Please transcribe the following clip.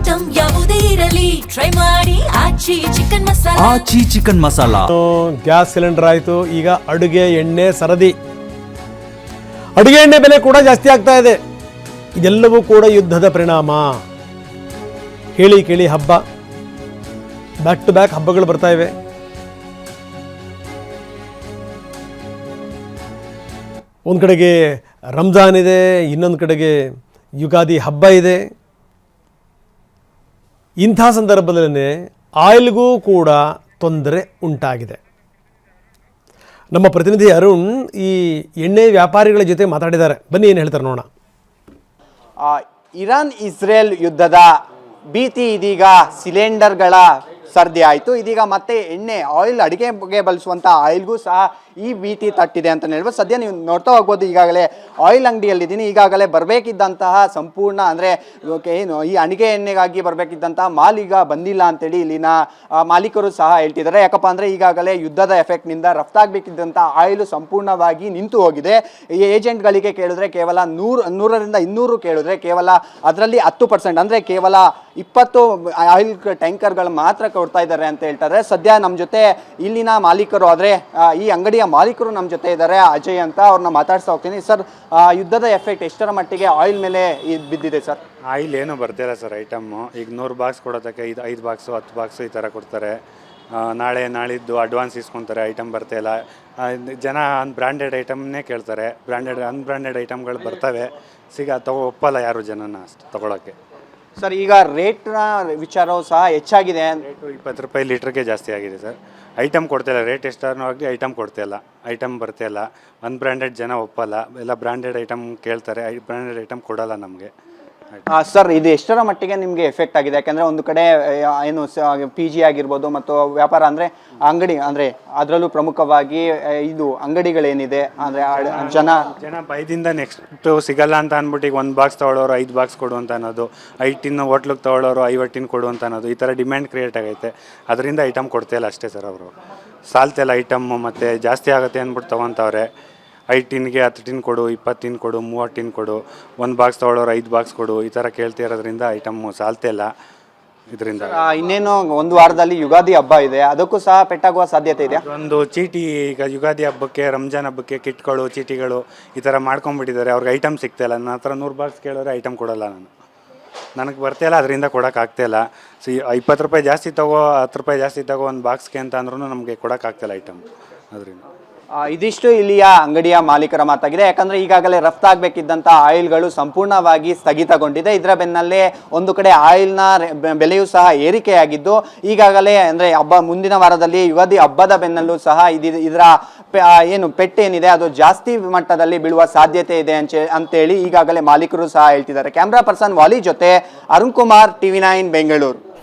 Item ಯಾವುದೇ ಇರಲಿ try ಮಾಡಿ ಆಚಿ ಚಿಕನ್ ಮಸಾಲಾ. ಆಚಿ ಚಿಕನ್ ಮಸಾಲಾ. ಗ್ಯಾಸ್ ಸಿಲಿಂಡರ್ ಆಯಿತು, ಈಗ ಅಡುಗೆ ಎಣ್ಣೆ ಸರದಿ. ಅಡುಗೆ ಎಣ್ಣೆ ಬೆಲೆ ಕೂಡ ಜಾಸ್ತಿ ಆಗ್ತಾ ಇದೆ. ಇದೆಲ್ಲವೂ ಕೂಡ ಯುದ್ಧದ ಪರಿಣಾಮ. ಹೇಳಿ ಕೇಳಿ ಹಬ್ಬ, ಬ್ಯಾಕ್ ಟು ಬ್ಯಾಕ್ ಹಬ್ಬಗಳು ಬರ್ತಾ ಇವೆ. ಒಂದು ಕಡೆಗೆ ರಂಜಾನ್ ಇದೆ, ಇನ್ನೊಂದು ಕಡೆಗೆ ಯುಗಾದಿ ಹಬ್ಬ ಇದೆ. ಇಂಥ ಸಂದರ್ಭದಲ್ಲೇ ಆಯಿಲ್ಗೂ ಕೂಡ ತೊಂದರೆ ಉಂಟಾಗಿದೆ. ನಮ್ಮ ಪ್ರತಿನಿಧಿ ಅರುಣ್ ಈ ಎಣ್ಣೆ ವ್ಯಾಪಾರಿಗಳ ಜೊತೆ ಮಾತಾಡಿದ್ದಾರೆ. ಬನ್ನಿ ಏನು ಹೇಳ್ತಾರೆ ನೋಡೋಣ. ಇರಾನ್ ಇಸ್ರೇಲ್ ಯುದ್ಧದ ಭೀತಿ ಇದೀಗ ಸಿಲಿಂಡರ್ಗಳ ಸರ್ದಿ ಆಯಿತು. ಇದೀಗ ಮತ್ತೆ ಎಣ್ಣೆ ಆಯಿಲ್ ಅಡುಗೆಗೆ ಬಳಸುವಂಥ ಆಯಿಲ್ಗೂ ಸಹ ಈ ಭೀತಿ ತಟ್ಟಿದೆ ಅಂತ ಹೇಳ್ಬೋದು. ಸದ್ಯ ನೀವು ನೋಡ್ತಾ ಹೋಗ್ಬೋದು, ಈಗಾಗಲೇ ಆಯಿಲ್ ಅಂಗಡಿಯಲ್ಲಿದ್ದೀನಿ. ಈಗಾಗಲೇ ಬರಬೇಕಿದ್ದಂತಹ ಸಂಪೂರ್ಣ ಅಂದರೆ ಏನು ಈ ಅಡುಗೆ ಎಣ್ಣೆಗಾಗಿ ಬರಬೇಕಿದ್ದಂತಹ ಮಾಲ್ ಈಗ ಬಂದಿಲ್ಲ ಅಂತೇಳಿ ಇಲ್ಲಿನ ಮಾಲೀಕರು ಸಹ ಹೇಳ್ತಿದ್ದಾರೆ. ಯಾಕಪ್ಪ ಅಂದರೆ ಈಗಾಗಲೇ ಯುದ್ಧದ ಎಫೆಕ್ಟ್ನಿಂದ ರಫ್ತಾಗಬೇಕಿದ್ದಂಥ ಆಯಿಲು ಸಂಪೂರ್ಣವಾಗಿ ನಿಂತು ಹೋಗಿದೆ. ಈ ಏಜೆಂಟ್ಗಳಿಗೆ ಕೇಳಿದ್ರೆ ಕೇವಲ 100ರಿಂದ 200 ಕೇಳಿದ್ರೆ ಕೇವಲ ಅದರಲ್ಲಿ 10% ಅಂದರೆ ಕೇವಲ 20 ಆಯಿಲ್ ಟ್ಯಾಂಕರ್ಗಳು ಮಾತ್ರ ಕೊಡ್ತಾ ಇದ್ದಾರೆ ಅಂತ ಹೇಳ್ತಾರೆ. ಸದ್ಯ ನಮ್ಮ ಜೊತೆ ಇಲ್ಲಿನ ಮಾಲೀಕರು ಆದರೆ ಈ ಅಂಗಡಿಯ ಮಾಲೀಕರು ನಮ್ಮ ಜೊತೆ ಇದ್ದಾರೆ, ಅಜಯ್ ಅಂತ. ಅವ್ರನ್ನ ಮಾತಾಡ್ತಾ ಹೋಗ್ತೀನಿ. ಸರ್, ಯುದ್ಧದ ಎಫೆಕ್ಟ್ ಎಷ್ಟರ ಮಟ್ಟಿಗೆ ಆಯಿಲ್ ಮೇಲೆ ಬಿದ್ದಿದೆ ಸರ್? ಆಯಿಲ್ ಏನು ಬರ್ತಿಲ್ಲ ಸರ್. ಐಟಮ್ಮು ಈಗ 100 ಬಾಕ್ಸ್ ಕೊಡೋದಕ್ಕೆ 5 ಬಾಕ್ಸು 10 ಬಾಕ್ಸು ಈ ಥರ ಕೊಡ್ತಾರೆ. ನಾಳಿದ್ದು ಅಡ್ವಾನ್ಸ್ ಇಸ್ಕೊತಾರೆ, ಐಟಮ್ ಬರ್ತಾಯಿಲ್ಲ. ಜನ ಬ್ರ್ಯಾಂಡೆಡ್ ಐಟಮ್ನೇ ಕೇಳ್ತಾರೆ. ಅನ್ಬ್ರ್ಯಾಂಡೆಡ್ ಐಟಮ್ಗಳು ಬರ್ತವೆ, ಒಪ್ಪಲ್ಲ ಯಾರು ಜನನ ಅಷ್ಟು ತೊಗೊಳಕ್ಕೆ. ಸರ್, ಈಗ ರೇಟ್ನ ವಿಚಾರವೂ ಸಹ ಹೆಚ್ಚಾಗಿದೆ. ರೇಟು 20 ರೂಪಾಯಿ ಲೀಟ್ರಿಗೆ ಜಾಸ್ತಿ ಆಗಿದೆ ಸರ್. ಐಟಮ್ ಕೊಡ್ತಾಯಿಲ್ಲ, ರೇಟ್ ಎಷ್ಟಾದ್ರೂ ಆಗಲಿ ಐಟಮ್ ಕೊಡ್ತಾಯಿಲ್ಲ, ಐಟಮ್ ಬರ್ತಾಯಿಲ್ಲ. ಅನ್ಬ್ರ್ಯಾಂಡೆಡ್ ಜನ ಒಪ್ಪಲ್ಲ, ಎಲ್ಲ ಬ್ರ್ಯಾಂಡೆಡ್ ಐಟಮ್ ಕೇಳ್ತಾರೆ, ಬ್ರ್ಯಾಂಡೆಡ್ ಐಟಮ್ ಕೊಡಲ್ಲ ನಮಗೆ. ಸರ್, ಇದು ಎಷ್ಟರ ಮಟ್ಟಿಗೆ ನಿಮಗೆ ಎಫೆಕ್ಟ್ ಆಗಿದೆ? ಯಾಕೆಂದರೆ ಒಂದು ಕಡೆ ಏನು PG ಆಗಿರ್ಬೋದು ಮತ್ತು ವ್ಯಾಪಾರ ಅಂದರೆ ಅಂಗಡಿ ಅಂದರೆ ಅದರಲ್ಲೂ ಪ್ರಮುಖವಾಗಿ ಇದು ಅಂಗಡಿಗಳೇನಿದೆ ಅಂದರೆ ಜನ ಭಯದಿಂದ ನೆಕ್ಸ್ಟ್ ಸಿಗಲ್ಲ ಅಂತ ಅಂದ್ಬಿಟ್ಟು ಈಗ 1 ಬಾಕ್ಸ್ ತೊಗೊಳ್ಳೋರು 5 ಬಾಕ್ಸ್ ಕೊಡು ಅಂತ ಅನ್ನೋದು, 5 ಟಿನ್ ಹೋಟ್ಲಿಗೆ ತೊಗೊಳ್ಳೋರು 50 ಟಿನ್ ಕೊಡು ಅಂತ ಅನ್ನೋದು, ಈ ಥರ ಡಿಮ್ಯಾಂಡ್ ಕ್ರಿಯೇಟ್ ಆಗೈತೆ. ಅದರಿಂದ ಐಟಮ್ ಕೊಡ್ತಾಯಿಲ್ಲ ಅಷ್ಟೇ ಸರ್. ಅವರು ಸಾಲ್ತಿಲ್ಲ ಐಟಮ್ಮು, ಮತ್ತು ಜಾಸ್ತಿ ಆಗುತ್ತೆ ಅಂದ್ಬಿಟ್ಟು ತೊಗೊತವ್ರೆ. 5 ಟಿನ್ಗೆ 10 ಟಿನ್ ಕೊಡು, 20 ಟಿನ್ ಕೊಡು, 30 ಟಿನ್ ಕೊಡು, 1 ಬಾಕ್ಸ್ ತೊಗೊಳ್ಳೋರು 5 ಬಾಕ್ಸ್ ಕೊಡು, ಈ ಥರ ಕೇಳ್ತಿರೋದ್ರಿಂದ ಐಟಮ್ಮು ಸಾಲ್ತಿಲ್ಲ. ಇದರಿಂದ ಇನ್ನೇನು ಒಂದು ವಾರದಲ್ಲಿ ಯುಗಾದಿ ಹಬ್ಬ ಇದೆ, ಅದಕ್ಕೂ ಸಹ ಪೆಟ್ಟಾಗುವ ಸಾಧ್ಯತೆ ಇದೆ. ಒಂದು ಚೀಟಿ ಈಗ ಯುಗಾದಿ ಹಬ್ಬಕ್ಕೆ, ರಂಜಾನ್ ಹಬ್ಬಕ್ಕೆ ಕಿಟ್ಗಳು, ಚೀಟಿಗಳು ಈ ಥರ ಮಾಡ್ಕೊಂಡ್ಬಿಟ್ಟಿದ್ದಾರೆ. ಅವ್ರಿಗೆ ಐಟಮ್ ಸಿಗ್ತಾಯಿಲ್ಲ. ನನ್ನ ಹತ್ರ 100 ಬಾಕ್ಸ್ ಕೇಳೋರೆ ಐಟಮ್ ಕೊಡಲ್ಲ. ನನಗೆ ಬರ್ತಾಯಿಲ್ಲ, ಅದರಿಂದ ಕೊಡೋಕ್ಕಾಗ್ತಾಯಿಲ್ಲ. 20 ರೂಪಾಯಿ ಜಾಸ್ತಿ ತಗೋ, 10 ರೂಪಾಯಿ ಜಾಸ್ತಿ ತಗೋ ಒಂದು ಬಾಕ್ಸ್ಗೆ ಅಂತ ಅಂದ್ರೂ ನಮಗೆ ಕೊಡೋಕ್ಕಾಗ್ತಾಯಿಲ್ಲ ಐಟಮ್. ಅದರಿಂದ ಇದಿಷ್ಟು ಇಲ್ಲಿಯ ಅಂಗಡಿಯ ಮಾಲೀಕರ ಮಾತಾಗಿದೆ. ಯಾಕಂದರೆ ಈಗಾಗಲೇ ರಫ್ತಾಗಬೇಕಿದ್ದಂಥ ಆಯಿಲ್ಗಳು ಸಂಪೂರ್ಣವಾಗಿ ಸ್ಥಗಿತಗೊಂಡಿದೆ. ಇದರ ಬೆನ್ನಲ್ಲೇ ಒಂದು ಕಡೆ ಆಯಿಲ್ನ ಬೆಲೆಯೂ ಸಹ ಏರಿಕೆಯಾಗಿದ್ದು, ಈಗಾಗಲೇ ಅಂದರೆ ಮುಂದಿನ ವಾರದಲ್ಲಿ ಯುಗಾದಿ ಹಬ್ಬದ ಬೆನ್ನಲ್ಲೂ ಸಹ ಇದರ ಏನು ಪೆಟ್ಟೇನಿದೆ ಅದು ಜಾಸ್ತಿ ಮಟ್ಟದಲ್ಲಿ ಬೀಳುವ ಸಾಧ್ಯತೆ ಇದೆ ಅಂತೇಳಿ ಈಗಾಗಲೇ ಮಾಲೀಕರು ಸಹ ಹೇಳ್ತಿದ್ದಾರೆ. ಕ್ಯಾಮ್ರಾ ಪರ್ಸನ್ ವಾಲಿ ಜೊತೆ ಅರುಣ್ ಕುಮಾರ್, TV9 ಬೆಂಗಳೂರು.